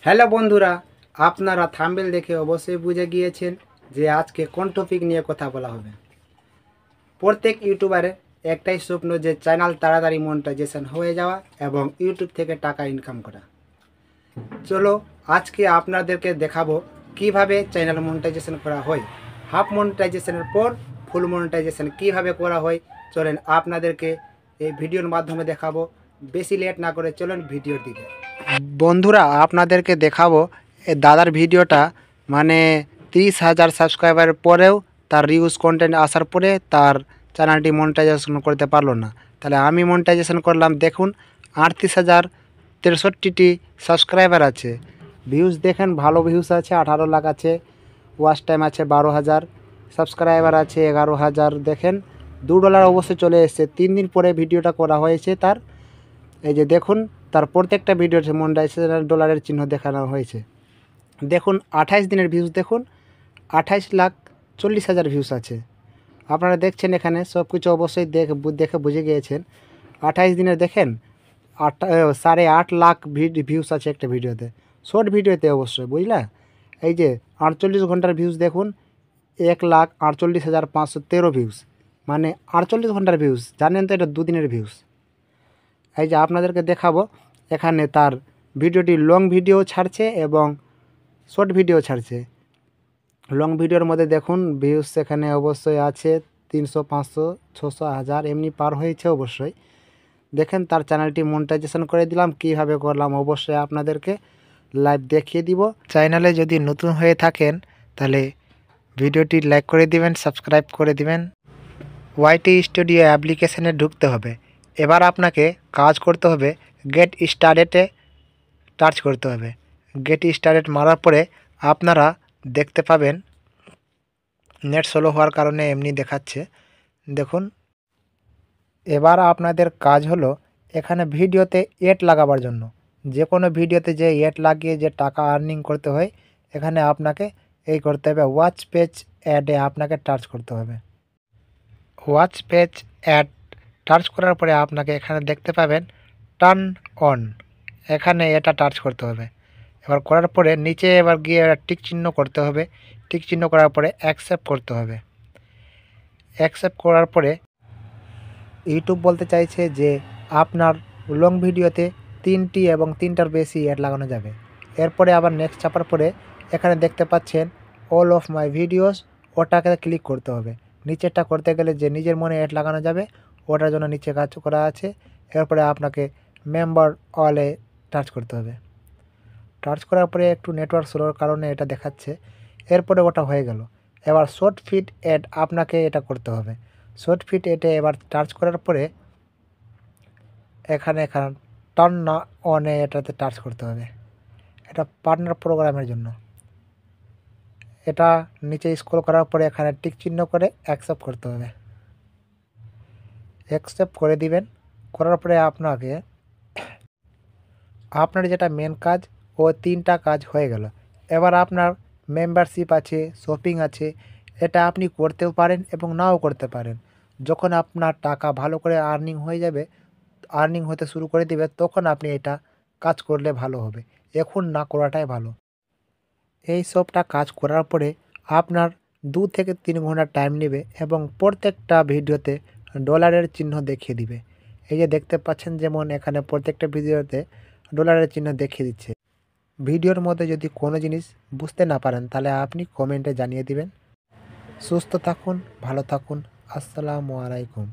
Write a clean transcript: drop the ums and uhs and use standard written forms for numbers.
Hello বন্ধুরা, আপনারা thumbnail দেখে অবশ্যই বুঝে গিয়েছেন যে আজকে কোন টপিক নিয়ে কথা বলা হবে। প্রত্যেক ইউটিউবারের একটাই স্বপ্ন যে চ্যানেল তাড়াতাড়ি মনিটাইজেশন হয়ে যাওয়া এবং ইউটিউব থেকে টাকা ইনকাম করা। চলো আজকে আপনাদেরকে দেখাবো কিভাবে চ্যানেল মনিটাইজেশন করা হয়, হাফ মনিটাইজেশনের পর ফুল মনিটাইজেশন কিভাবে করা হয়। চলেন আপনাদেরকে এই ভিডিওর মাধ্যমে দেখাবো। বেশি লেট না করে চলেন ভিডিওর দিকে। বন্ধুরা, আপনাদেরকে দেখাবো এই দাদার ভিডিওটা, মানে 30,000 সাবস্ক্রাইবারের পরেও তার রিউজ কন্টেন্ট আসার পরে তার চ্যানেলটি মনিটাইজেশন করতে পারলো না। তাহলে আমি মনিটাইজেশন করলাম। দেখুন 38,063টি সাবস্ক্রাইবার আছে। ভিউজ দেখেন, ভালো ভিউজ আছে, 18 লাখ আছে। ওয়াচ টাইম আছে 12,000, সাবস্ক্রাইবার আছে 11,000। দেখেন $2 অবশ্যই চলে এসছে। 3 দিন পরে ভিডিওটা করা হয়েছে তার। এই যে দেখুন, তার প্রত্যেকটা ভিডিওতে মনিটাইজেশন ডলারের চিহ্ন দেখানো হয়েছে। দেখুন 28 দিনের ভিউজ, দেখুন 28,40,000 ভিউজ আছে। আপনারা দেখছেন এখানে সব কিছু অবশ্যই দেখে বুঝে গিয়েছেন। 28 দিনের দেখেন 8.5 লাখ ভিউজ আছে একটা ভিডিওতে, শর্ট ভিডিওতে অবশ্যই, বুঝলা। এই যে 48 ঘন্টার ভিউজ দেখুন 1,48,513 ভিউজ, মানে 48 ঘন্টার ভিউজ। জানেন তো এটা 2 দিনের ভিউজ। এই যে আপনাদেরকে দেখাবো, এখানে তার ভিডিওটি লং ভিডিও ছাড়ছে এবং শর্ট ভিডিও ছাড়ছে। লং ভিডিওর মধ্যে দেখুন ভিউজ এখানে অবশ্যই আছে 300, 500, 600, 1000 এমনি পার হয়েছে অবশ্যই। দেখেন তার চ্যানেলটি মনিটাইজেশন করে দিলাম। কিভাবে করলাম অবশ্যই আপনাদেরকে লাইভ দেখিয়ে দিব। চ্যানেলে যদি নতুন হয়ে থাকেন তাহলে ভিডিওটি লাইক করে দিবেন, সাবস্ক্রাইব করে দিবেন। ওয়াইটি স্টুডিও অ্যাপ্লিকেশনে ঢুকতে হবে। এবার আপনাকে কাজ করতে হবে, গেট স্টার্টেডে টাচ করতে হবে। গেট স্টার্টেড মারার পরে আপনারা দেখতে পাবেন, নেট স্লো হওয়ার কারণে এমনি দেখাচ্ছে। দেখুন এবার আপনাদের কাজ হলো এখানে ভিডিওতে এড লাগাবার জন্য, যে কোনো ভিডিওতে যে এড লাগিয়ে যে টাকা আর্নিং করতে হয়, এখানে আপনাকে এই করতে হবে। ওয়াচ পেজ অ্যাডে আপনাকে টাচ করতে হবে। ওয়াচ পেজ অ্যাড টাচ করার পরে আপনাকে এখানে দেখতে পাবেন টার্ন অন, এখানে এটা টাচ করতে হবে। এবার করার পরে নিচে এবার গিয়ে টিক চিহ্ন করতে হবে। টিক চিহ্ন করার পরে অ্যাকসেপ্ট করতে হবে। অ্যাকসেপ্ট করার পরে ইউটিউব বলতে চাইছে যে আপনার লং ভিডিওতে 3টি এবং 3টার বেশি অ্যাড লাগানো যাবে। এরপরে আবার নেক্সট চাপার পরে এখানে দেখতে পাচ্ছেন অল অফ মাই ভিডিওস, ওটাকে ক্লিক করতে হবে। নিচেরটা করতে গেলে যে নিজের মনে অ্যাড লাগানো যাবে ওটার জন্য নিচে কাজ করা আছে। এরপরে আপনাকে মেম্বার অলে টাচ করতে হবে। টাচ করার পরে একটু নেটওয়ার্ক স্লোর কারণে এটা দেখাচ্ছে। এরপরে ওটা হয়ে গেল। এবার শর্ট ফিট অ্যাড আপনাকে এটা করতে হবে। শর্ট ফিট অ্যাডে এবার টাচ করার পরে এখানে টার্ন না অনে এটাতে টাচ করতে হবে। এটা পার্টনার প্রোগ্রামের জন্য। এটা নিচে স্ক্রল করার পরে এখানে টিক চিহ্ন করে অ্যাকসেপ্ট করতে হবে। অ্যাকসেপ্ট করে দিবেন। করার পরে আপনার যেটা মেন কাজ ও 3টা কাজ হয়ে গেল। এবার আপনার মেম্বারশিপ আছে, শপিং আছে, এটা আপনি করতেও পারেন এবং নাও করতে পারেন। যখন আপনার টাকা ভালো করে আর্নিং হতে শুরু করে দিবে, তখন আপনি এটা কাজ করলে ভালো হবে। এখন না করাটাই ভালো। এই সবটা কাজ করার পরে আপনার 2 থেকে 3 ঘন্টা টাইম নেবে এবং প্রত্যেকটা ভিডিওতে ডলারের চিহ্ন দেখিয়ে দিবে। এই যে দেখতে পাচ্ছেন, যেমন এখানে প্রত্যেকটা ভিডিওতে ডলারের চিহ্ন দেখিয়ে দিচ্ছে। ভিডিওর মধ্যে যদি কোনো জিনিস বুঝতে না পারেন তাহলে আপনি কমেন্টে জানিয়ে দিবেন। সুস্থ থাকুন, ভালো থাকুন। আসসালামু আলাইকুম।